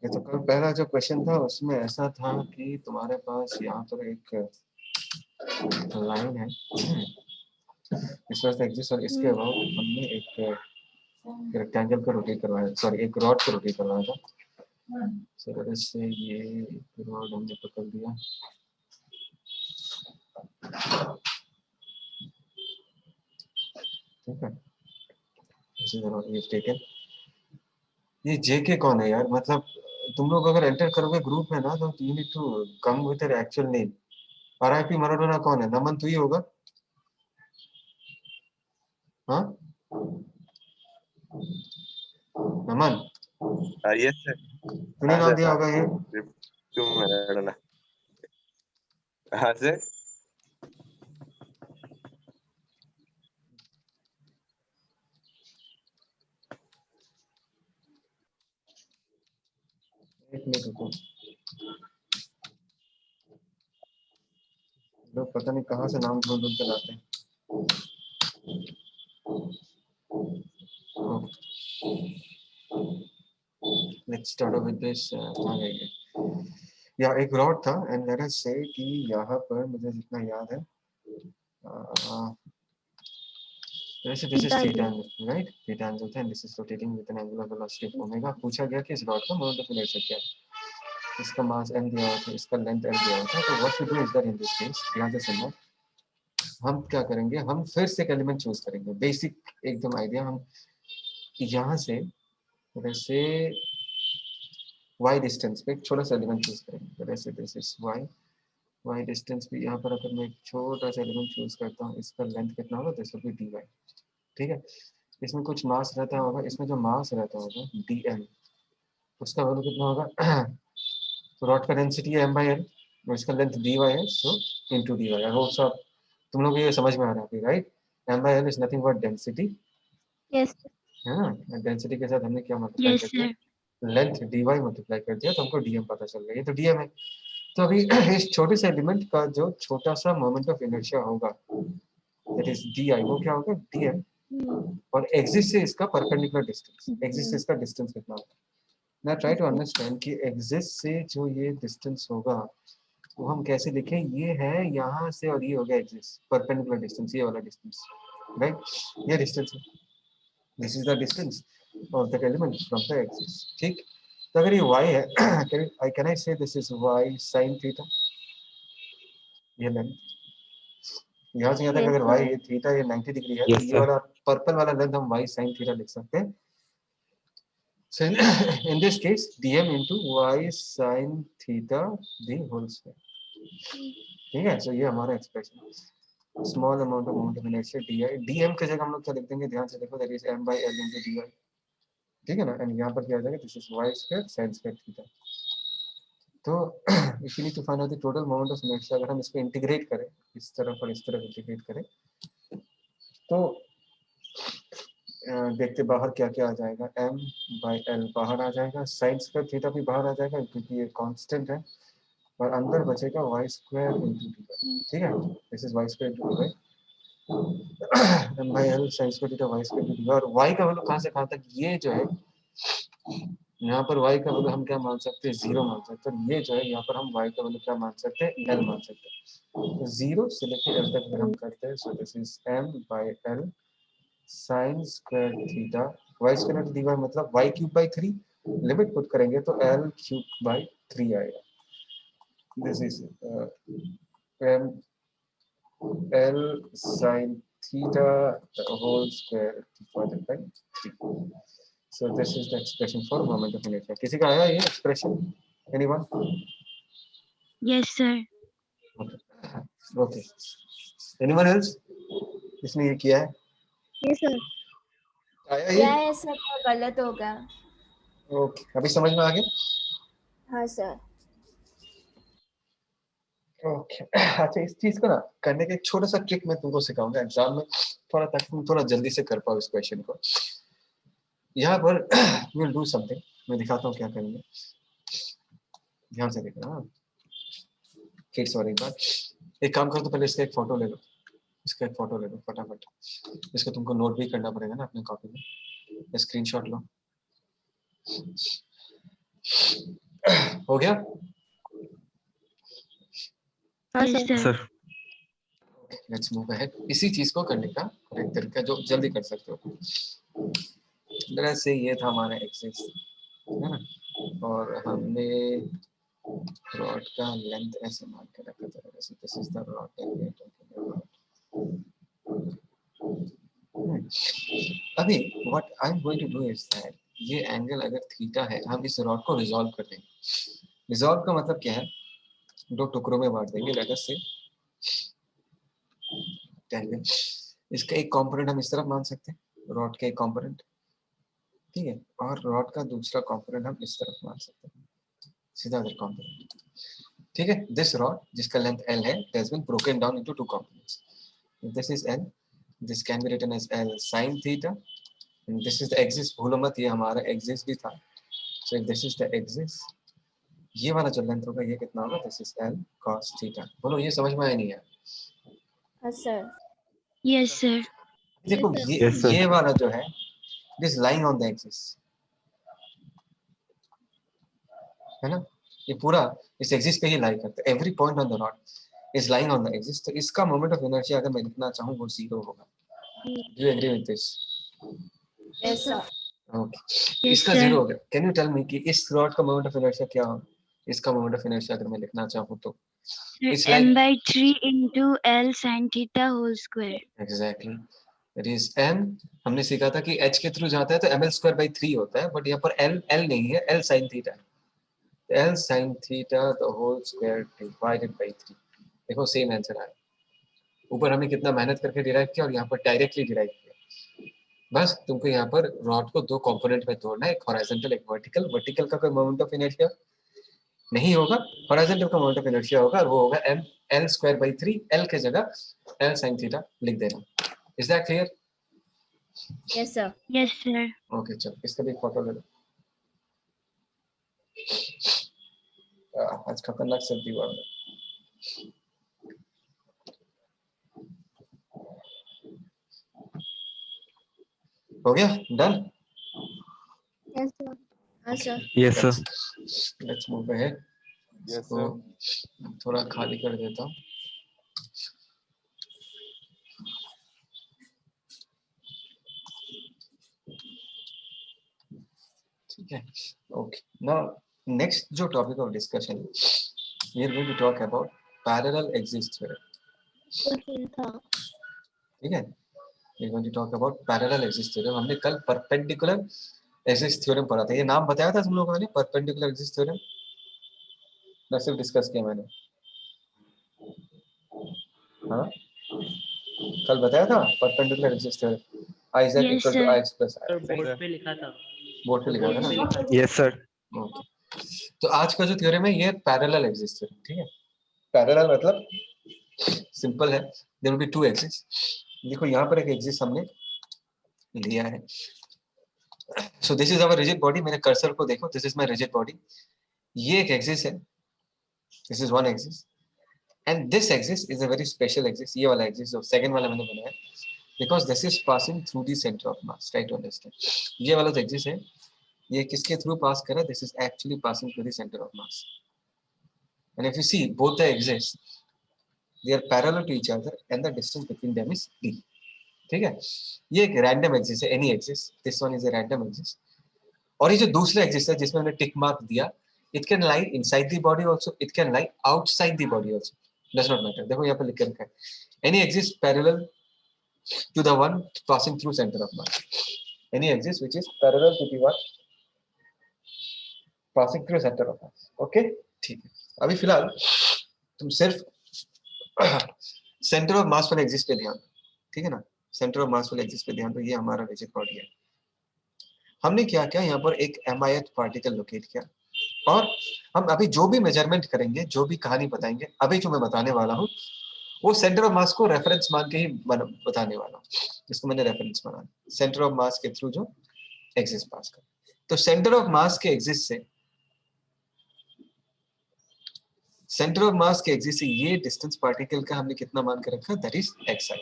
ये तो कल पहला जो क्वेश्चन था उसमें ऐसा था कि तुम्हारे पास यहाँ पर एक लाइन है, इस वजह से एग्जिस्ट, और इसके अबाउट हमने एक रेक्टेंगल को रोटेट करवाया, सॉरी एक रॉड को रोटेट करवाया था। सो इससे ये रॉड हमने पकड़ दिया, ठीक है। ये जेके कौन है यार? मतलब तुम लोग अगर एंटर करोगे ग्रुप में ना, तो you need to come with your actual name. RIP Maradona कौन है? नमन तू ही होगा? हाँ नमन, यस सर। तूने हाँ नाम सर, दिया हाँ होगा ये। तुम मैराडोना। हाँ सर। एक मिनट रुको, लोग पता नहीं कहाँ से नाम ढूंढ ढूंढ के लाते हैं। Let's start with this. या एक रॉड था एंड लेट अस से कि यहाँ पर मुझे जितना याद है, वैसे this is theta angle, right? Theta angle था and this is rotating with an angular velocity of omega. पूछा गया कि इस रॉड का मोमेंट ऑफ इनर्शिया क्या है, इसका मास m दिया हुआ था, इसका लेंथ l दिया हुआ था। तो what we do is that in this case, ध्यान से सुनना, हम क्या करेंगे, हम फिर से एक एलिमेंट चूज करेंगे, बेसिक एकदम आइडिया। हम यहाँ से वैसे y डिस्टेंस पे एक छोटा सा एलिमेंट चूज करेंगे, वैसे दिस इज y डिस्टेंस पे यहाँ पर अगर मैं एक छोटा सा एलिमेंट चूज करता हूँ, इसका लेंथ कितना होगा, दिस विल बी dy, ठीक है। इसमें कुछ मास रहता होगा, इसमें जो मास रहता होगा dm, उसका वैल्यू कितना होगा? तो रॉड का डेंसिटी है m/l और इसका लेंथ dy है, सो इनटू dy। आई होप सब तुम लोग ये समझ में आ रहा है, right? m/l is nothing but density, yes है ना। डेंसिटी के साथ हमने क्या मल्टीप्लाई यस कर दिया, सर। लेंथ dy मल्टीप्लाई कर दिया, तो हमको dm पता चल गया, ये तो dm है। तो अभी इस छोटे से एलिमेंट का जो छोटा सा मोमेंट ऑफ इनर्शिया होगा, दैट इज डी आई, वो क्या होगा, डीएम। और एग्जिट से इसका परपेंडिकुलर डिस्टेंस, एग्जिट से इसका डिस्टेंस कितना होगा। मैं ट्राई टू अंडरस्टैंड कि एग्जिट से जो ये डिस्टेंस होगा वो हम कैसे लिखें। ये है यहाँ से और ये हो गया एग्जिट, परपेंडिकुलर डिस्टेंस, ये वाला डिस्टेंस, राइट? ये डिस्टेंस है, this is the distance of the element from the axis, ठीक। तो अगर ये y है, कैन आई से this is y sin theta, ये लेंथ यहाँ से यहाँ तक, यस अगर y सर। ये थीटा ये 90 डिग्री है, तो यस ये सर। वाला पर्पल वाला लेंथ हम y sin थीटा लिख सकते हैं। So in this case, dm into y sin theta the whole square, ठीक है। सो ये हमारा expression, small amount of moment of inertia di, dm की जगह हम लोग क्या लिख देंगे, ध्यान से देखो, that is m/l into dy, ठीक है ना। एंड यहाँ पर क्या आ जाएगा, this is y square sin square theta। तो if you need to find out the total moment of inertia, अगर हम इसको इंटीग्रेट करें, इस तरफ और इस तरफ इंटीग्रेट करें, तो देखते बाहर क्या क्या आ जाएगा, m/l बाहर आ जाएगा, साइन स्क्वायर थीटा भी बाहर आ जाएगा क्योंकि ये कांस्टेंट है, और अंदर बचेगा y स्क्वायर इंटू dy, ठीक है। This is y square into dy, m/l sine square theta y square into dy। और y का वैल्यू कहाँ से कहाँ तक, ये जो है यहाँ पर y का वैल्यू हम क्या मान सकते हैं, 0 मान सकते हैं। ये जो है यहाँ पर हम y का वैल्यू क्या मान सकते हैं, l मान सकते हैं। तो 0 से लेकर l तक अगर हम करते हैं, सो this is m/l sine square theta y square into dy, मतलब y cube by 3, limit put करेंगे तो l क्यूब बाई 3 आएगा। This is m l sin theta the whole square divided by 3। So this is the expression for moment of inertia। किसी का आया ये expression? Anyone? Yes sir. Okay. Anyone else? इसने ये किया है? Yes sir. आया क्या ये? है सर, गलत होगा। Okay. अभी समझ में आ गया? हाँ सर। Okay. अच्छा, इस चीज को ना करने के एक छोटा सा ट्रिक मैं तुमको सिखाऊंगा एग्जाम में, थोड़ा ताकि तुम थोड़ा जल्दी से कर पाओ इस क्वेश्चन को। यहाँ पर we'll do something, मैं दिखाता हूँ क्या करेंगे, ध्यान से देखना। हाँ, किड्स और एक बार एक काम करो, तो पहले इसका एक फोटो ले लो, इसका एक फोटो ले लो फटाफट। इसको तुमको नोट भी करना पड़ेगा ना अपने कॉपी में, स्क्रीनशॉट लो। हो गया? हाँ sir. Sir let's move ahead. इसी चीज को करने का एक तरीका जो जल्दी कर सकते हो, जरा से ये था हमारा एक्सिस, है ना, और हमने रॉड का लेंथ ऐसे मान के रखा था, जैसे this is the rod that we are talking about. अभी what I am going to do is that ये एंगल अगर थीटा है, हम इस रॉड को रिजॉल्व कर देंगे। रिजॉल्व का मतलब क्या है, दो टुकड़ों में बांट देंगे, लेट अस से टेंजेंट, इसका एक कंपोनेंट हम इस तरफ मान सकते हैं, रॉड का एक कंपोनेंट, ठीक है, और रॉड का दूसरा कंपोनेंट हम इस तरफ मान सकते हैं, सीधा अदर कंपोनेंट, ठीक है। दिस रॉड जिसका लेंथ l है, it has been broken down into two components. This is l, this can be written as l sin theta, and this is the axis, भूलो मत ये हमारा axis भी था, so if this is the axis, ये वाला जो length होगा ये कितना होगा, this is l cos theta। बोलो ये समझ में आया नहीं है? हाँ सर। Yes sir. देखो Yes, sir. ये वाला जो है, this lying on the axis, है ना, ये पूरा इस एक्सिस पे ही लाई करता है, every point on the rod is lying on the axis, तो इसका मोमेंट ऑफ इनर्शिया अगर मैं लिखना चाहूँ वो जीरो होगा। Do you agree with this? Yes sir. Okay, Yes, इसका sir. जीरो हो गया। कैन यू टेल मी कि इस रॉड का मोमेंट ऑफ इनर्शिया क्या होगा? इसका मोमेंट ऑफ इनर्शिया अगर मैं लिखना चाहूँ तो Sir, It's like- m/3 into L sin theta whole square. Exactly that is m, हमने सीखा था कि h के थ्रू जाता है तो ml²/3 होता है, बट यहाँ पर l नहीं है, l sin थीटा है, l sin theta the whole square divided by 3। देखो सेम आंसर आया, ऊपर हमने कितना मेहनत करके डिराइव किया और यहाँ पर डायरेक्टली डिराइव किया। बस तुमको यहाँ पर रॉड को दो कंपोनेंट में तोड़ना है, एक हॉरिजॉन्टल एक वर्टिकल। वर्टिकल का कोई मोमेंट ऑफ इनर्शिया नहीं होगा, हॉरिजॉन्टल का मोमेंट ऑफ इनर्शिया होगा, और वो होगा ml²/3, l के जगह l sin थीटा लिख देना। Is that clear? Yes sir. Yes, sir. Okay चलो इसका भी फोटो ले लो। आज खतरनाक सर्दी हुआ है। हो गया डन? Yes, sir. हाँ sir. Yes, sir. Let's move ahead. Yes, तो थोड़ा खाली कर देता हूँ। ठीक है, ओके। नाउ नेक्स्ट जो topic of discussion, we are going to talk about parallel axis theorem. ठीक है, we are going to talk about parallel axis theorem. हमने कल परपेंडिकुलर एक्सिस थ्योरम पढ़ा था, ये नाम बताया था तुम लोगों ने, परपेंडिकुलर एक्सिस थ्योरम, ना सिर्फ डिस्कस किया मैंने? हाँ कल बताया था perpendicular axis theorem, I z Yes, equal to sir. I x plus I। Board पे लिखा था। बोर्ड पे लिखा था ना? Yes, sir. ओके, तो आज का जो थ्योरम है ये पैरेलल एक्सिस थ्योरम। ठीक है, पैरेलल मतलब सिंपल है, there will be two axis. देखो यहाँ पर एक एक्सिस हमने लिया है, so this is our rigid body. मेरे कर्सर को देखो, this is my rigid body, ये एक एक्सिस है, this is one axis, and this axis is a very special axis. ये वाला एक्सिस जो सेकंड वाला मैंने बनाया, because this is passing through the centre of mass, try to understand. ये वाला जो एक्सिस है ये किसके थ्रू पास कर रहा है? This is actually passing through the centre of mass, and if you see both the axis they are parallel to each other and the distance between them is d। ठीक है, ये एक random axis है, any axis, this one is a random axis. और ये जो दूसरा axis है जिसमें हमने टिक मार्क दिया, it can lie inside the body also, it can lie outside the body also, does not matter. देखो यहाँ पर लिख के रखा है, any axis parallel to the one passing through center of mass, any axis which is parallel to the one passing through center of mass। Okay ठीक है, अभी फिलहाल तुम सिर्फ सेंटर ऑफ मास वाले एक्सिस पे ध्यान दो, ठीक है ना, सेंटर ऑफ मास वाले एक्सिस पे ध्यान दो। ये हमारा रिजिड बॉडी है, हमने क्या किया यहाँ पर एक mith पार्टिकल लोकेट किया, और हम अभी जो भी मेजरमेंट करेंगे, जो भी कहानी बताएंगे, अभी जो मैं बताने वाला हूँ वो सेंटर ऑफ मास को रेफरेंस मान के ही बताने वाला हूँ, जिसको मैंने रेफरेंस माना, सेंटर ऑफ मास के थ्रू जो एक्सिस पास कर। तो सेंटर ऑफ मास के एक्सिस से, सेंटर ऑफ मास के एक्सिस से ये डिस्टेंस पार्टिकल का हमने कितना मान के रखा, दैट इज xi।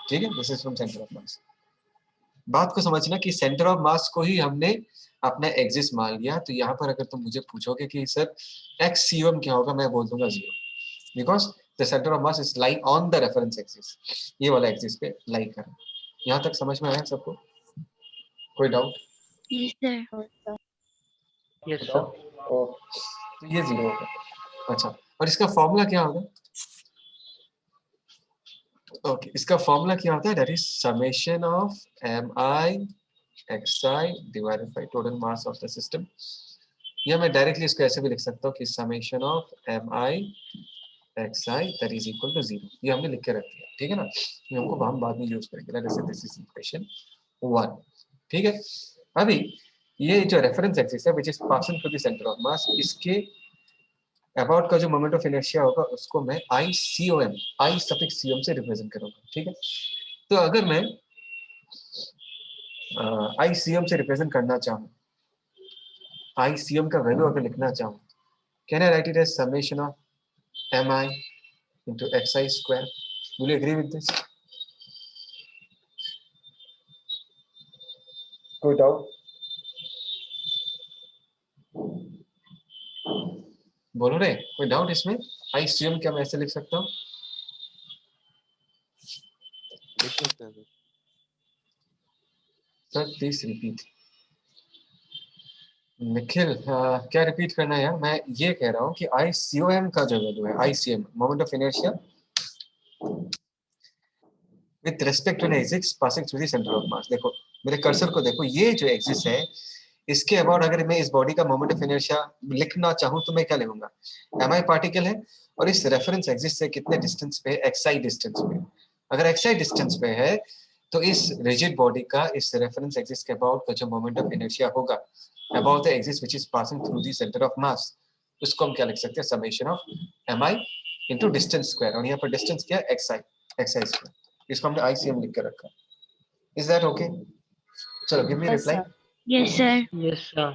ठीक है, this is from centre of मास। बात को समझना कि सेंटर ऑफ मास को ही हमने अपना एक्सिस मान लिया। तो यहाँ पर अगर तुम मुझे पूछोगे कि सर XCOM क्या होगा, मैं बोल दूंगा 0, because the centre of mass is lying on the reference axis, ये वाला एक्सिस पे लाइंग कर। यहाँ तक समझ में आया सबको? कोई doubt? Yes, sir. Yes, sir. तो ये 0 होगा। अच्छा, और इसका फॉर्मूला क्या होगा? ओके, इसका फॉर्मूला क्या होता है? That is summation of mi xi divided by total mass of the system. या मैं डायरेक्टली इसको ऐसे भी लिख सकता हूँ कि summation of mi xi that is equal to 0। ये हमने लिख के रख दिया, ठीक है ना? ये हमको हम बाद में यूज करेंगे। लेट अस से दिस इज इक्वेशन 1, ठीक है। अभी ये जो रेफरेंस एक्सिस है which is passing through the centre of मास, इसके अबाउट का जो मोमेंट ऑफ इनर्शिया होगा उसको मैं ICOM, I सफिक्स COM से रिप्रेजेंट करूंगा, ठीक है। तो अगर मैं ICOM से रिप्रेजेंट करना चाहूँ, ICOM का वैल्यू अगर लिखना चाहूँ, can I write it as summation of mi into xi square? Will you agree with this? कोई डाउट? बोलो रे, कोई डाउट इसमें? ICOM क्या मैं ऐसे लिख सकता हूँ? Sir please repeat. निखिल, क्या रिपीट करना है यार? मैं ये कह रहा हूँ कि ICOM का जो वैल्यू है, ICM moment of inertia with respect to an axis passing through the centre of mass. देखो मेरे कर्सर को देखो, ये जो एक्सिस है इसके अबाउट अगर मैं इस बॉडी का मोमेंट ऑफ इनर्शिया लिखना चाहूँ तो मैं क्या लिखूंगा? mi पार्टिकल है और इस रेफरेंस एक्सिस से कितने डिस्टेंस पे? xi डिस्टेंस पे। अगर xi डिस्टेंस पे है तो इस रिजिड बॉडी का इस रेफरेंस एक्सिस के अबाउट का जो मोमेंट ऑफ इनर्शिया होगा about the axis which is passing through the centre of mass, उसको हम क्या लिख सकते हैं? Summation of mi into distance square. और यहाँ पर डिस्टेंस क्या है? xi square. इसको हमने ICM लिख कर रखा। Is that okay? चलो give me Yes, reply. sir. Yes, sir. Yes, sir.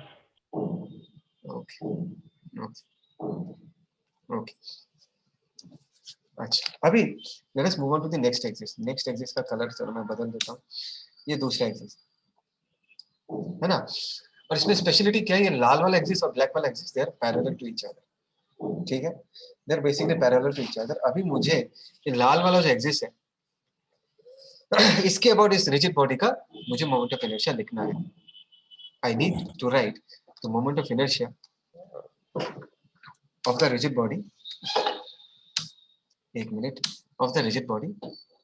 Okay okay. अच्छा, अभी let us move on to the next axis. Next axis का कलर चलो मैं बदल देता हूँ। ये दूसरा एक्सिस है ना, और इसमें स्पेशलिटी क्या है? ये लाल वाला एक्सिस और ब्लैक वाला axis they are parallel to each other, ठीक है। They are basically parallel to each other. अभी मुझे ये लाल वाला जो एक्सिस है इसके अबाउट इस रिजिड बॉडी का मुझे मोमेंट ऑफ इनर्शिया लिखना है। I need to write the moment of inertia of the rigid body, एक minute, of the rigid body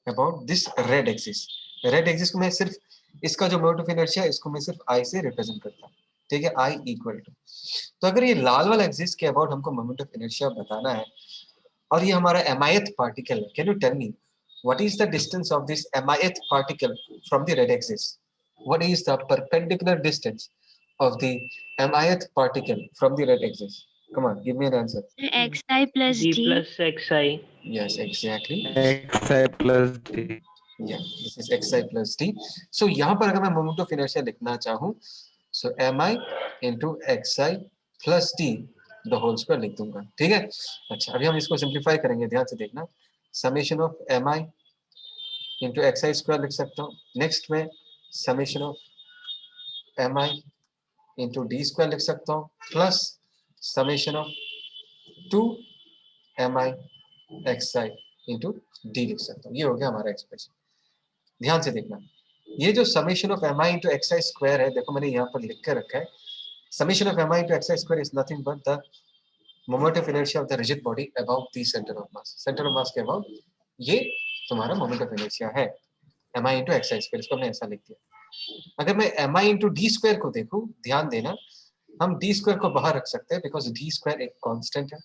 about this red axis। Red axis को मैं सिर्फ इसका जो मोमेंट ऑफ इनर्शिया है इसको मैं सिर्फ I से रिप्रेजेंट करता हूँ, ठीक है। I इक्वल टू, तो अगर ये लाल वाला एक्सिस के अबाउट हमको मोमेंट ऑफ इनर्शिया बताना है और ये हमारा mith पार्टिकल है, can you tell me what is the distance of this mith particle from the red axis? What is the perpendicular distance of the mith particle from the red axis? Come on, give me an answer. Xi plus D D. plus xi. Yes, exactly. xi plus d। Yeah, this is xi plus d. So यहाँ पर अगर मैं moment of inertia लिखना चाहूँ, so mi into xi plus d the whole square लिख दूंगा, ठीक है। अच्छा, अभी हम इसको सिंप्लीफाई करेंगे, ध्यान से देखना। Summation of mi into xi square लिख सकता हूँ। नेक्स्ट में summation of mi into d square लिख सकता हूँ, plus summation of 2mi xi into d लिख सकता हूँ। ये हो गया हमारा एक्सप्रेशन। ध्यान से देखना, ये जो summation of mi into xi square है, देखो मैंने यहाँ पर लिख कर रखा है, summation of mi into xi square is nothing but the moment of inertia of the rigid body about the centre of mass. Centre of मास के अबाउट ये तुम्हारा मोमेंट ऑफ इनर्शिया है, mi into xi स्क्वायर। इसको हमने ऐसा लिख दिया। अगर मैं mi into d स्क्वायर को देखूं, ध्यान देना, हम d स्क्वायर को बाहर रख सकते हैं बिकॉज d स्क्वायर एक कांस्टेंट है।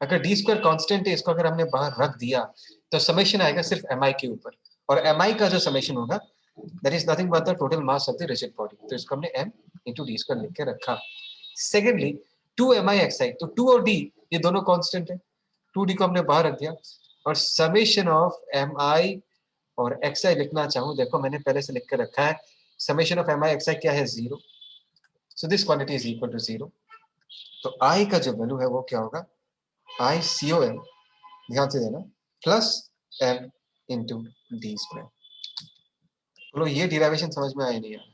अगर d स्क्वायर कांस्टेंट है, इसको अगर हमने बाहर रख दिया तो समेशन आएगा सिर्फ mi के ऊपर, और mi का जो समेशन होगा that is nothing but the total mass of the rigid body. तो इसको हमने m into d स्क्वायर लिख के रखा। सेकेंडली 2mi xi, तो 2 और d ये दोनों कांस्टेंट है, 2d को हमने बाहर रख दिया, और समेशन ऑफ mi और xi लिखना चाहूँ, देखो मैंने पहले से लिख के रखा है, समेशन ऑफ mi xi क्या है? 0। So this quantity is equal to 0। तो i का जो वैल्यू है वो क्या होगा? ICOM, ध्यान से देना, plus m into d square. बोलो ये डिराइवेशन समझ में आया नहीं यार?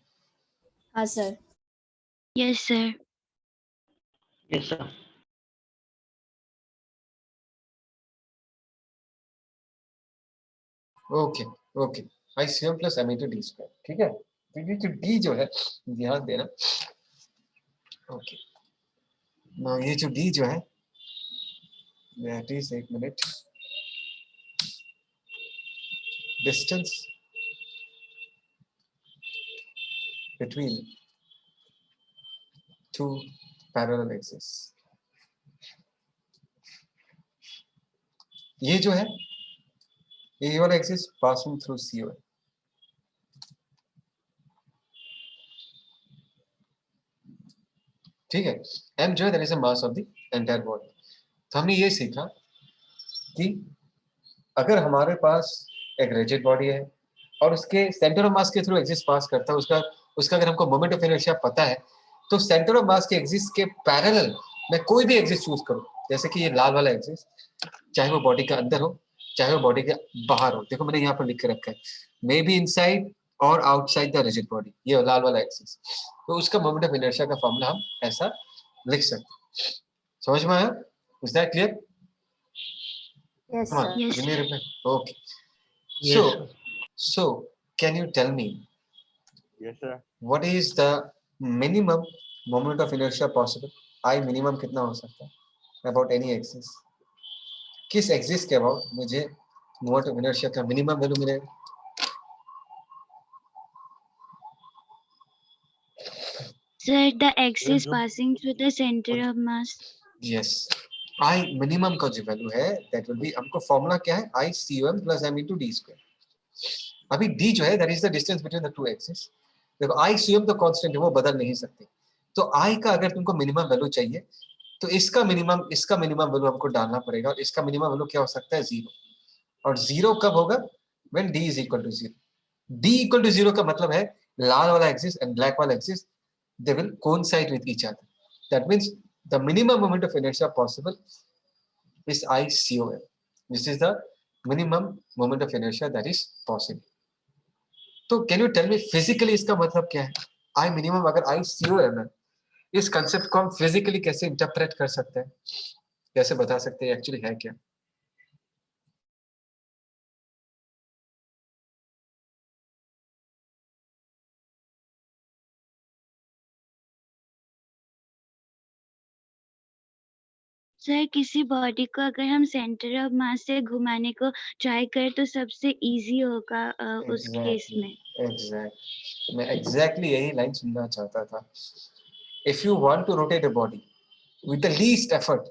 हाँ sir. Yes, sir. Yes, sir. Okay okay, ICM plus m into d square, ठीक है। तो ये जो d जो है ध्यान देना, ओके ना, ये जो d जो है दैट इज, एक minute, distance between two parallel axis. ये जो है ये वाला एक्सिस पासिंग थ्रू CO है, ठीक है। m जो है that is the mass of the entire body. तो हमने ये सीखा कि अगर हमारे पास एक रिजिड बॉडी है और उसके सेंटर ऑफ मास के थ्रू एक्सिस पास करता है, उसका उसका अगर हमको मोमेंट ऑफ इनर्शिया पता है, तो सेंटर ऑफ मास के एक्सिस के पैरेलल मैं कोई भी एक्सिस चूज करूं, जैसे कि ये लाल वाला एक्सिस, चाहे वो बॉडी के अंदर हो चाहे वो बॉडी के बाहर हो, देखो मैंने यहाँ पर लिख के रखा है, मे बी इनसाइड और आउटसाइड द रिजिड बॉडी, ये लाल वाला एक्सिस, तो उसका मोमेंट ऑफ इनर्शिया का फॉर्मूला हम ऐसा लिख सकते हैं। समझ में आया? Is that clear? Yes Come on, sir. Yes, give me a sir. reply. Okay. Yes, sir. So can you tell me Yes, sir. what is the minimum moment of inertia possible? I minimum कितना हो सकता है about any axis? किस axis के about मुझे moment of inertia का minimum value मिलेगा? Sir, the axis passing through the center of mass. Yes, I minimum का जो वैल्यू है दैट विल बी, हमको फॉर्मूला क्या है, ICOM plus m into d square. अभी d जो है that is the distance between the two axis. देखो ICOM तो कांस्टेंट है, वो बदल नहीं सकते, तो I का अगर तुमको मिनिमम वैल्यू चाहिए तो इसका मिनिमम वैल्यू हमको डालना पड़ेगा, और इसका मिनिमम वैल्यू क्या हो सकता है, 0। और 0 कब होगा, when d is equal to 0। d equal to 0 का मतलब है लाल वाला एक्सिस एंड ब्लैक वाला axis they will coincide with each other, that means the minimum moment of inertia possible is ICOM. This is the minimum moment of inertia that is possible. तो can you tell me physically इसका मतलब क्या है, I minimum अगर ICOM है, इस concept को हम फिजिकली कैसे इंटरप्रेट कर सकते हैं, कैसे बता सकते हैं एक्चुअली है क्या? सर, किसी बॉडी को अगर हम सेंटर ऑफ मास से घुमाने को ट्राई करें तो सबसे इजी होगा उस केस में। एग्जैक्ट, मैं एग्जैक्टली यही लाइन सुनना चाहता था। If you want to rotate a body with the least effort,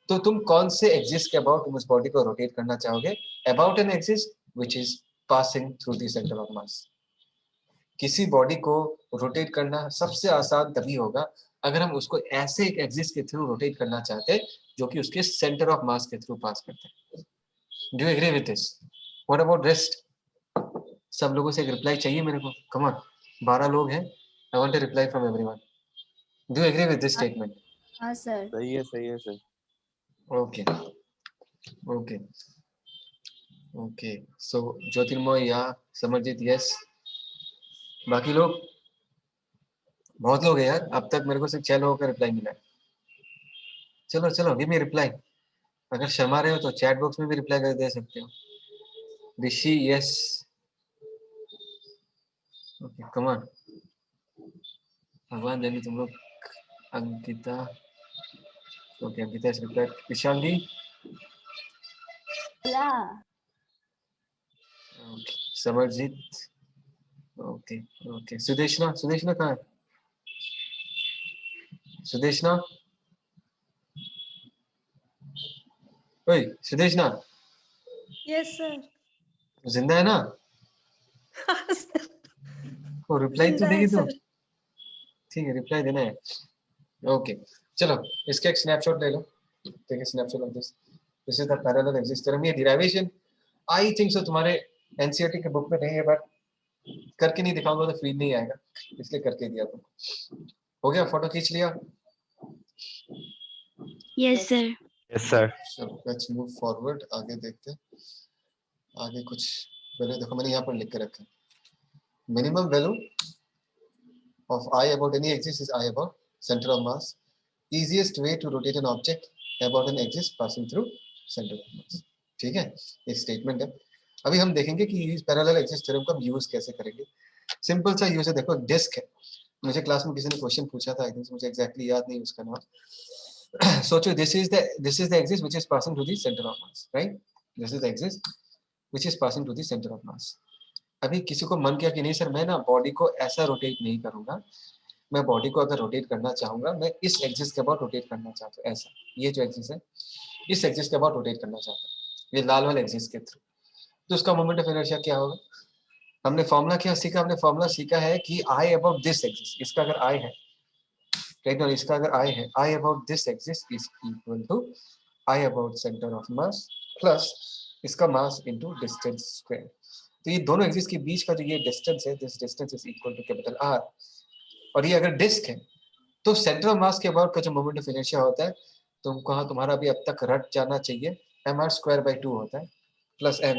तो तुम कौन से एक्सिस के अबाउट तुम उस बॉडी को रोटेट करना चाहोगे? About an axis which is passing through the centre of मास। किसी बॉडी को रोटेट करना सबसे आसान तभी होगा अगर हम उसको ऐसे एक एक्सिस के थ्रू रोटेट करना चाहते हैं जो कि उसके सेंटर ऑफ मास के थ्रू पास करते हैं। Do you agree with this? What about rest? सब लोगों से एक रिप्लाई चाहिए मेरे को, कम ऑन, 12 लोग हैं, I want a reply from everyone. Do you agree with this statement? हाँ सर। सही है sir. Okay okay okay, so Jyotirmoy या समरजीत यस, बाकी लोग? बहुत लोग हैं यार, अब तक मेरे को सिर्फ 6 लोगों का रिप्लाई मिला है। चलो चलो, गिव मी रिप्लाई। अगर शर्मा रहे हो तो चैट बॉक्स में भी रिप्लाई कर दे सकते हो। Rishi yes, okay come on, भगवान जाने तुम लोग। Ankita, okay Ankita is reply. Vishangi, बोला। Okay Samarjit, okay okay. Sudeshna, Sudeshna कहाँ है? सुदेशना, ओए सुदेशना, यस सर। जिंदा है ना? वो रिप्लाई तो जिंदा है देगी तो, सर। ठीक है रिप्लाई देना है। ओके चलो, इसका एक स्नैपशॉट ले लो, take a snapshot of this. This is the parallel axis theorem. ये डिराइवेशन आई थिंक सो तुम्हारे एनसीईआरटी के बुक में नहीं है, बट करके नहीं दिखाऊंगा तो फील नहीं आएगा, इसलिए करके दिया तुमको। हो गया, फोटो खींच लिया? Yes sir. Yes sir. चलो लेट्स मूव फॉरवर्ड, आगे देखते हैं। आगे कुछ पहले देखो मैंने यहाँ पर लिख के रखा है, minimum value of I about any axis is I about center of mass. Easiest way to rotate an object about an axis passing through center of mass. ठीक है, ये स्टेटमेंट है. अभी हम देखेंगे कि इस पैरेलल एक्सिस थ्योरम का यूज कैसे करेंगे. सिंपल सा यूज है. देखो डिस्क है, मुझे क्लास में किसी ने क्वेश्चन पूछा था, आई थिंक मुझे एग्जैक्टली याद नहीं उसका नाम. सोचो this is the axis which is passing to the centre of mass, right? This is the axis which is passing to the centre of mass. अभी किसी को मन किया कि नहीं सर मैं ना बॉडी को ऐसा रोटेट नहीं करूंगा, मैं बॉडी को अगर रोटेट करना चाहूंगा मैं इस एक्सिस के अबाउट रोटेट करना चाहता हूँ. ऐसा ये जो एक्सिस है इस एक्सिस के अबाउट रोटेट करना चाहता हूँ, ये लाल वाले एक्सिस के थ्रू. तो उसका मोमेंट ऑफ इनर्शिया क्या होगा? हमने फॉर्मूला क्या सीखा? हमने फॉर्मूला सीखा है कि आई अबाउट दिस एक्सिस, इसका अगर आई है राइट, और इसका अगर आई है, I about this axis is equal to I about centre of mass plus इसका मास इनटू डिस्टेंस स्क्वायर. तो ये दोनों एक्सिस के बीच का जो ये डिस्टेंस है, this distance is equal to capital R. और ये अगर डिस्क है तो सेंटर ऑफ मास के अबाउट का जो मोमेंट ऑफ इनर्शिया होता है तुम्हारा अभी अब तक रट जाना चाहिए, mr²/2 होता है प्लस m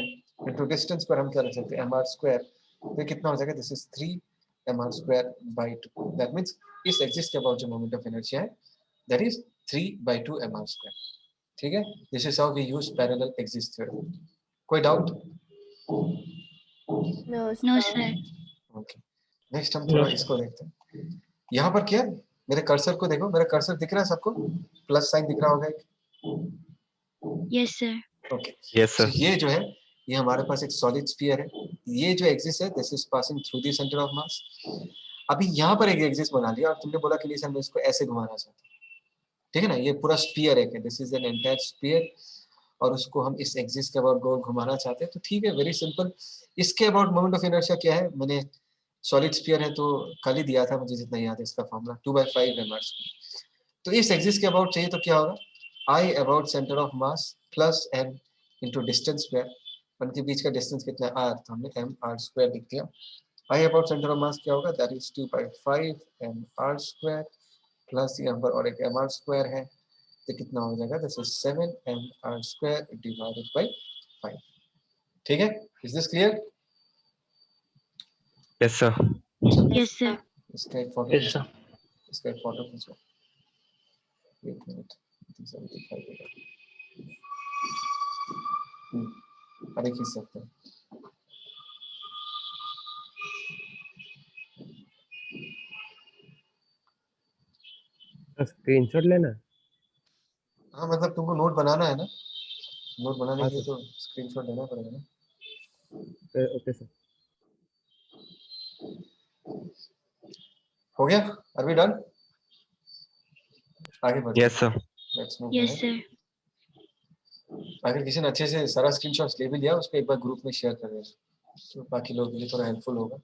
इनटू डिस्टेंस पर हम क्या लिख सकते हैं mr². तो कितना हो जाएगा? This is 3mr²/2. That means इस एक्सिस के अबाउट जो मोमेंट ऑफ इनर्शिया है दैट इज 3/2 mr². ठीक है, this is how we use parallel axis theorem. कोई doubt? No sir. Okay, next हम थोड़ा इसको देखते हैं. यहाँ पर क्या, मेरे कर्सर को देखो, मेरा कर्सर दिख रहा है सबको? प्लस साइन दिख रहा होगा एक. Yes sir. Okay, Yes, sir. ये जो है ये हमारे पास एक सॉलिड स्फीयर है. ये जो एक्सिस है this is passing through the centre of mass. अभी यहाँ पर एक एक्सिस बना लिया और तुमने बोला कि नहीं सर मैं इसको ऐसे घुमाना चाहता हूँ. ठीक है ना, ये पूरा स्फीयर है, this is an entire sphere और उसको हम इस एक्सिस के अबाउट गोल घुमाना चाहते हैं. तो ठीक है, वेरी सिंपल. इसके अबाउट मोमेंट ऑफ इनर्शिया क्या है? मैंने सॉलिड स्फीयर है तो कल ही दिया था, मुझे जितना याद है इसका फॉर्मूला 2/5 mr². तो इस एक्सिस के अबाउट चाहिए तो क्या होगा? आई about centre of mass plus m into distance square. उनके बीच का डिस्टेंस कितना है? r, तो हमने mr² लिख दिया. आई अबाउट सेंटर ऑफ मास क्या होगा? दैट इज 2/5 mr² प्लस यहाँ पर और एक mr² है तो कितना हो जाएगा? This is 7mr² divided by 5. ठीक है, is this clear? Yes, sir. Yes sir. इसका एक फोटो, Yes, sir. इसका एक फोटो खींचो. एक मिनट, 75 अरे खींच सकते हैं. स्क्रीनशॉट लेना. हाँ मतलब तुमको नोट बनाना है ना, नोट बनाने हाँ, के लिए तो स्क्रीनशॉट लेना पड़ेगा ना. Okay sir. हो गया? Are we done? आगे बढ़ते Yes, sir. Let's move. Yes sir. अगर किसी ने अच्छे से सारा स्क्रीनशॉट्स ले भी लिया उसको एक बार ग्रुप में शेयर कर देना, तो बाकी लोगों के लिए थोड़ा हेल्पफुल होगा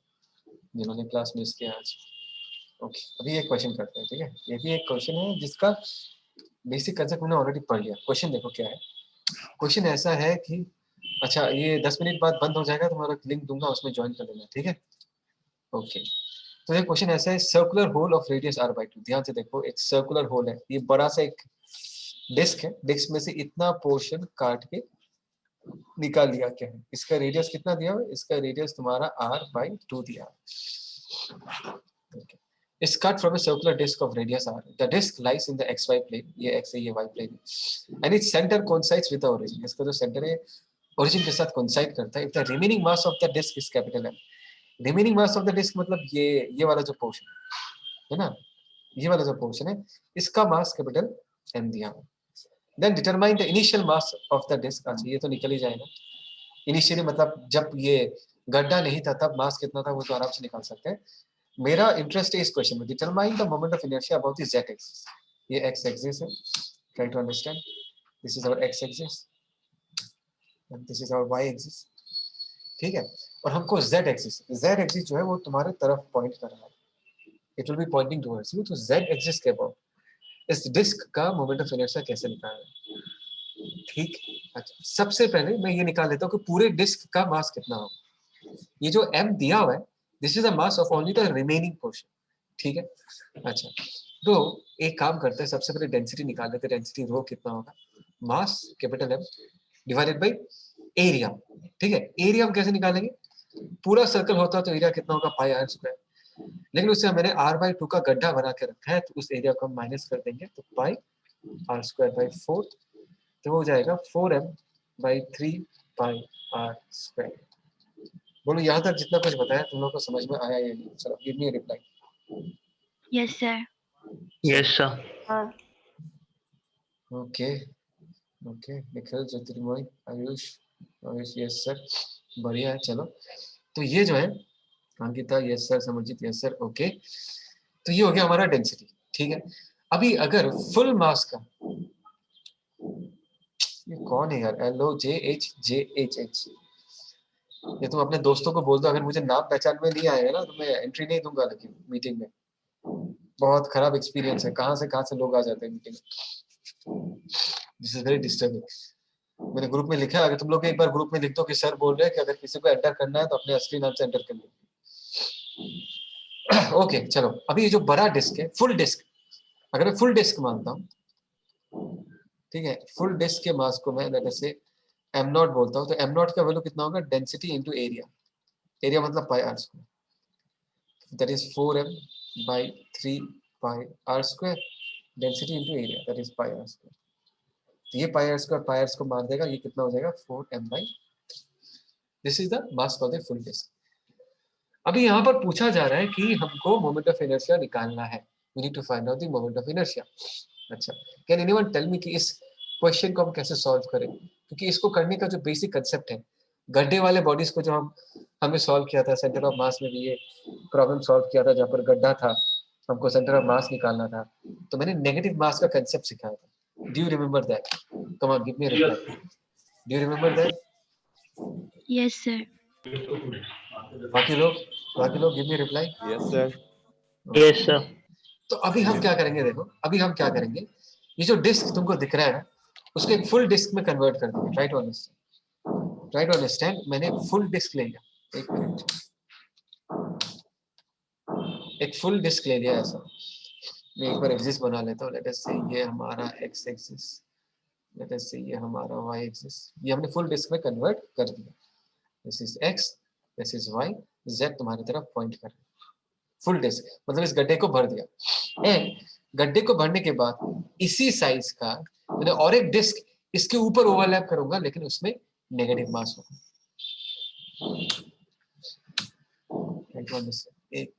जिन्होंने क्लास मिस किया आज. ओके, अभी एक क्वेश्चन करते हैं. ठीक है, ये भी एक क्वेश्चन है जिसका बेसिक कंसेप्ट मैंने ऑलरेडी पढ़ लिया. क्वेश्चन देखो क्या है. क्वेश्चन ऐसा है कि अच्छा ये 10 मिनट बाद बंद हो जाएगा, तुम्हारा लिंक दूंगा उसमें ज्वाइन कर लेना. ठीक है, ओके. तो ये क्वेश्चन ऐसा है, circular whole of radius r/2. ध्यान से देखो, एक सर्कुलर होल है, ये बड़ा सा एक डिस्क है, डिस्क में से इतना पोर्शन काट के निकाल लिया. क्या है इसका रेडियस? कितना दिया हुआ? इसका रेडियस तुम्हारा r/2 दिया. okay. is cut from a circular disc of radius r. The disc lies in the xy plane, ये x है ये y plane, and its center coincides with the origin. इसका जो सेंटर है origin के साथ coincide करता है. If the remaining mass of the disc is capital M. Remaining mass of the disc मतलब ये वाला जो पोर्शन है ना, ये वाला जो पोर्शन है इसका मास कैपिटल M दिया हुआ. Then determine the initial mass of the disc. अच्छा ये तो निकल ही जाएगा. इनिशियली मतलब जब ये गड्ढा नहीं था तब मास कितना था वो तो आराम से निकाल सकते हैं. मेरा इंटरेस्ट है इस क्वेश्चन में. Determine the moment of inertia about the z axis. ये x एक्सिस है, try to understand. This is our x axis and this is our y axis. ठीक है, और हमको z एक्सिस जो है वो तुम्हारे तरफ पॉइंट कर रहा है. It will be pointing towards you. तो z एक्सिस के अबाउट इस डिस्क का मोमेंट ऑफ इनर्शिया कैसे निकालना है? ठीक, अच्छा सबसे पहले मैं ये निकाल लेता हूँ कि पूरे डिस्क का मास कितना होगा. ये जो m दिया हुआ है this is the mass of only the remaining portion. ठीक है, अच्छा तो एक काम करते हैं, सबसे पहले डेंसिटी निकाल लेते हैं. डेंसिटी रो कितना होगा? Mass capital M divided by area. ठीक है, एरिया हम कैसे निकालेंगे? पूरा सर्कल होता तो एरिया कितना होगा पाई आर स्क्वायर, लेकिन उससे मैंने r/2 का गड्ढा बना के रखा है, तो उस एरिया को हम माइनस कर देंगे, तो पाई आर स्क्वायर बाई 4, तो हो जाएगा 4m/3 पाई आर स्क्वायर। बोलो यहाँ तक जितना कुछ बताया तुम लोग को समझ में आया या नहीं? चलो गिव मी reply. Yes sir. Yes, sir. हाँ ओके ओके, निखिल, ज्योतिर्मय, आयुष, आयुष यस सर, बढ़िया है। चलो तो ये जो है Ankita yes sir, Samarjeet yes sir, okay. तो ये हो गया हमारा डेंसिटी, ठीक है। अभी अगर फुल मास का, ये कौन है यार, LOJHJHH, ये तुम अपने दोस्तों को बोल दो, अगर मुझे नाम पहचान में नहीं आएगा ना तो मैं एंट्री नहीं दूंगा, लेकिन मीटिंग में बहुत खराब एक्सपीरियंस है, कहाँ से लोग आ जाते हैं मीटिंग में, दिस इज वेरी डिस्टर्बिंग। मैंने ग्रुप में लिखा है, अगर तुम लोग एक बार ग्रुप में लिख दो कि सर बोल रहे हैं कि अगर किसी को एंटर करना है तो अपने असली नाम से एंटर कर लो। ओके चलो, अभी ये जो बड़ा डिस्क है, फुल डिस्क, अगर मैं फुल डिस्क मानता हूँ, ठीक है, फुल डिस्क के मास को मैं लेट अस से m0 बोलता हूँ, तो m0 का वैल्यू कितना होगा, डेंसिटी इनटू एरिया, एरिया मतलब pi r square, that is 4m/3 pi r square, density into area that is pi r square. तो ये पाई आर को मार देगा, ये कितना हो जाएगा 4m/, this is the mass for the full disc. अभी यहाँ पर पूछा जा रहा है कि हमको मोमेंट ऑफ इनर्शिया निकालना है, we need to find out the moment of inertia. अच्छा, कैन एनीवन टेल मी कि इस क्वेश्चन को हम कैसे सॉल्व करें, क्योंकि इसको करने का जो बेसिक कंसेप्ट है, गड्ढे वाले बॉडीज को जो हमने सॉल्व किया था, सेंटर ऑफ मास में भी ये प्रॉब्लम सॉल्व किया था, जहाँ पर गड्ढा था, हमको सेंटर ऑफ मास निकालना था, तो मैंने नेगेटिव मास का कंसेप्ट सिखाया था। Do you remember that? Come on give me a reply. Do you remember that? Yes sir. बाकी लोग give me reply. Yes sir. Yes, sir. तो अभी हम क्या करेंगे, देखो अभी हम क्या करेंगे, ये जो डिस्क तुमको दिख रहा है ना, उसको एक फुल डिस्क में कन्वर्ट कर देंगे। ट्राई टू अंडरस्टैंड, मैंने फुल डिस्क ले लिया, एक मिनट, एक फुल डिस्क ले लिया ऐसा, मैं एक बार एक्सिस बना लेता हूँ, लेट अस से ये हमारा एक्स एक्सिस, लेट अस से ये हमारा वाई एक्सिस, ये हमने फुल डिस्क में कन्वर्ट कर दिया, this is x, this is y, z तुम्हारी तरफ पॉइंट कर रहा है, फुल डिस्क मतलब इस गड्ढे को भर दिया। एंड गड्ढे को भरने के बाद इसी साइज का मैंने और एक डिस्क इसके ऊपर ओवरलैप करूंगा, लेकिन उसमें नेगेटिव मास होगा। एक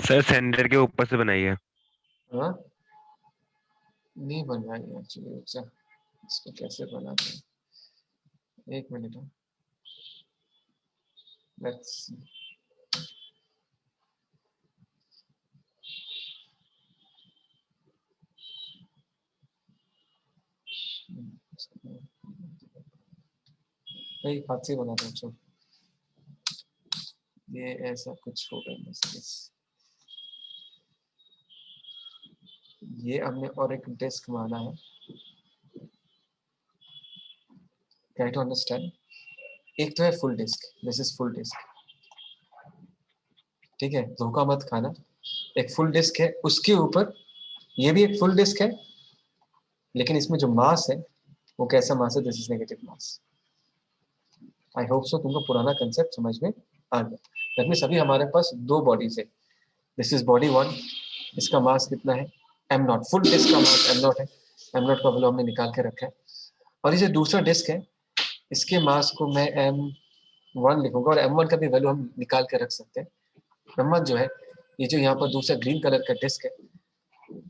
सर सेंटर के ऊपर से बनाइए। हाँ नहीं बन रहा है एक्चुअली, अच्छा इसको कैसे बनाते हैं, एक मिनट, लेट्स सी। नहीं हाथ से बनाता हूँ, चलो ये ऐसा कुछ होगा, ये हमने और एक डिस्क माना है, ट्राई टू अंडरस्टैंड। एक तो है full disc, this is full disc, ठीक है, धोखा मत खाना, एक फुल डिस्क है, उसके ऊपर ये भी एक फुल डिस्क है, लेकिन इसमें जो मास है वो कैसा मास है, this is negative mass. I hope so तुमको पुराना कंसेप्ट समझ में आ गया। दैट मींस अभी हमारे पास दो बॉडीज है, दिस इज बॉडी 1, इसका मास कितना है m0, फुल डिस्क का मास m0 है, m0 का वैल्यू हमने निकाल के रखा है, और ये जो दूसरा डिस्क है इसके मास को मैं m1 लिखूंगा, और m1 का भी वैल्यू हम निकाल के रख सकते हैं। m1 जो है, ये जो यहाँ पर दूसरा ग्रीन कलर का डिस्क है,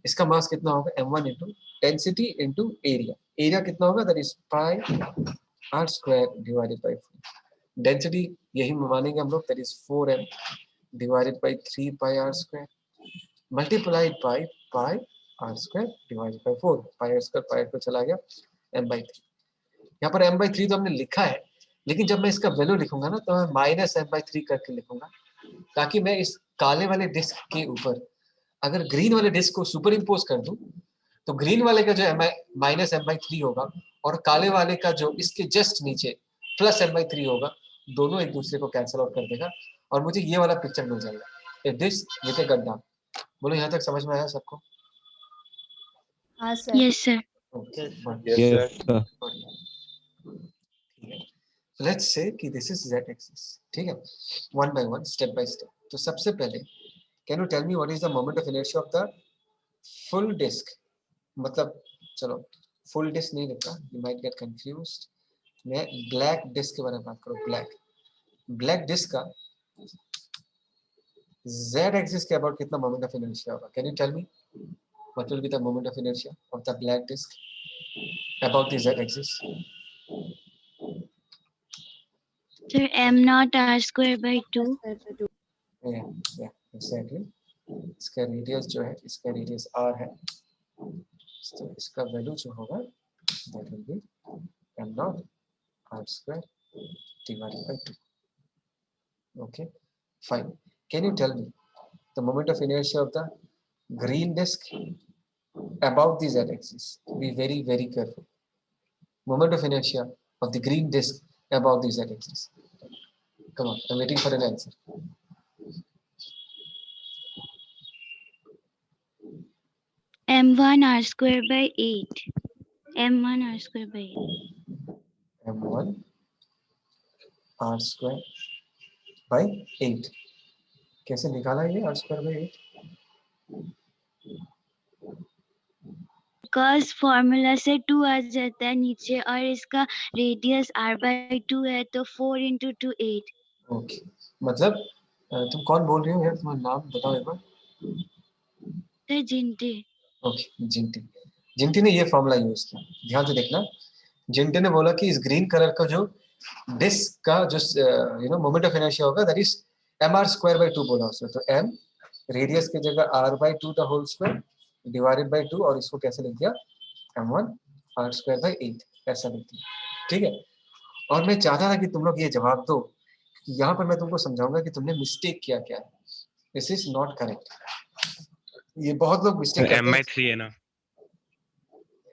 इसका मास कितना होगा m1 into density into area, area कितना होगा, that is pi r square divided by 4, density यही मानेंगे हम लोग, that is 4m divided by 3 pi r square multiplied by pi r square divided by 4, pi r square pi पर चला गया m/3, यहाँ पर m/3 तो हमने लिखा है, लेकिन जब मैं इसका वैल्यू लिखूंगा ना तो मैं माइनस m/3 करके लिखूंगा, ताकि मैं इस काले वाले डिस्क के ऊपर अगर ग्रीन वाले डिस्क को सुपर इम्पोज कर दूं, तो ग्रीन वाले का जो माइनस m/3 होगा और काले वाले का जो इसके जस्ट नीचे प्लस m/3 होगा, दोनों एक दूसरे को कैंसिल आउट कर देगा, और मुझे ये वाला पिक्चर मिल जाएगा, ए डिस्क विद ए गड्ढा। बोलो यहाँ तक समझ में आया सबको? हाँ sir. Yes sir. Okay, Yes, sir. Let's say कि दिस इज z एक्सिस, ठीक है, one by one, step by step. तो सबसे पहले can you tell me what is the moment of inertia of the full disc? मतलब चलो full disc नहीं लिखा, यू माइट गेट कंफ्यूज्ड। मैं ब्लैक डिस्क के बारे में बात करूं। ब्लैक डिस्क का z एक्सिस के अबाउट कितना मोमेंट ऑफ इनर्शिया होगा? Can you tell me what will be the moment of inertia of the black disc about the z axis? Sir m naught r square by 2. या exactly, इसका radius जो है, इसका radius r है, तो इसका value जो होगा that will be m naught r square divided by 2. Okay, fine. Can you tell me the moment of inertia of the green disk about the z-axis? Be very, very careful. Moment of inertia of the green disk about the z-axis. Come on, I'm waiting for an answer. m1 r square by 8. m1 r square by 8. m1 r square by 8. कैसे निकाला ये r square by 8? Because formula से 2 आ जाता है नीचे और इसका radius r by 2 है तो 4 into 2 8. Okay, मतलब तुम कौन बोल रही हो यार? तुम्हारा नाम बताओ एक बार। सर जिंटे। ओके, जिंटी ने ये फॉर्मूला यूज किया, ध्यान से देखना। जिंटी ने बोला कि इस ग्रीन कलर का जो डिस्क का जो मोमेंट ऑफ इनर्शिया होगा that is mr square by 2 बोला उसने। तो m रेडियस की जगह r by 2 the whole square divided by 2, और इसको कैसे लिख दिया? m1 r स्क्वायर बाय 8 ऐसा लिख दिया, ठीक है। और मैं चाहता था कि तुम लोग ये जवाब दो, यहाँ पर मैं तुमको समझाऊंगा कि तुमने मिस्टेक किया क्या है। This is not correct. ये बहुत लोग मिस्टेक करते हैं। m/3 है ना?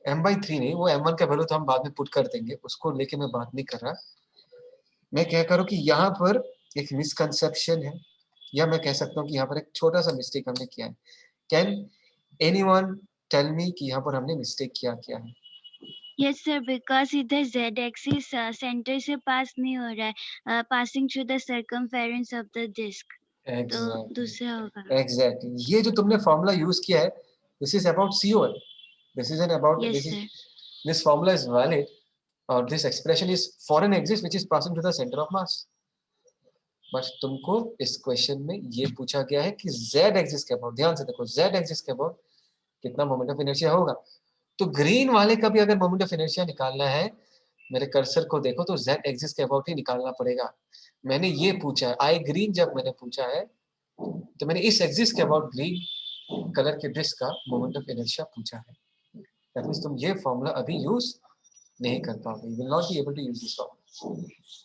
m/3 नहीं, वो m1 का वैल्यू तो हम बाद में पुट कर देंगे, उसको लेके मैं बात नहीं कर रहा। मैं क्या करूँ कि यहाँ पर एक मिसकंसेप्शन है, या मैं कह सकता हूँ कि यहाँ पर एक छोटा सा मिस्टेक हमने किया है। कैन एनीवन टेल मी कि यहाँ पर हमने मिस्टेक क्या है? यस सर, बिकॉज इधर z एक्सिस सेंटर से पास नहीं हो रहा है, passing through the circumference of the disc, तो दूसरा होगा। एग्जैक्टली, ये जो तुमने फॉर्मूला यूज किया है, this is about COL, this is an about, yes sir. This formula is valid और this expression is for an axis which is passing to the centre of mass. बस तुमको इस question में ये पूछा गया है कि z एक्सिस के अबाउट, ध्यान से देखो, z एक्सिस के अबाउट कितना मोमेंट ऑफ इनर्शिया होगा। तो ग्रीन वाले का भी अगर मोमेंट ऑफ इनर्शिया निकालना है, मेरे कर्सर को देखो, तो z एक्सिस के अबाउट ही निकालना पड़ेगा। मैंने ये पूछा है, आई ग्रीन जब मैंने पूछा है, तो मैंने इस एक्सिस के अबाउट ग्रीन कलर के डिस्क का मोमेंट ऑफ इनर्शिया पूछा है। दैट मींस तुम ये फॉर्मूला अभी यूज नहीं कर पाओगे, you will not be able to use this formula.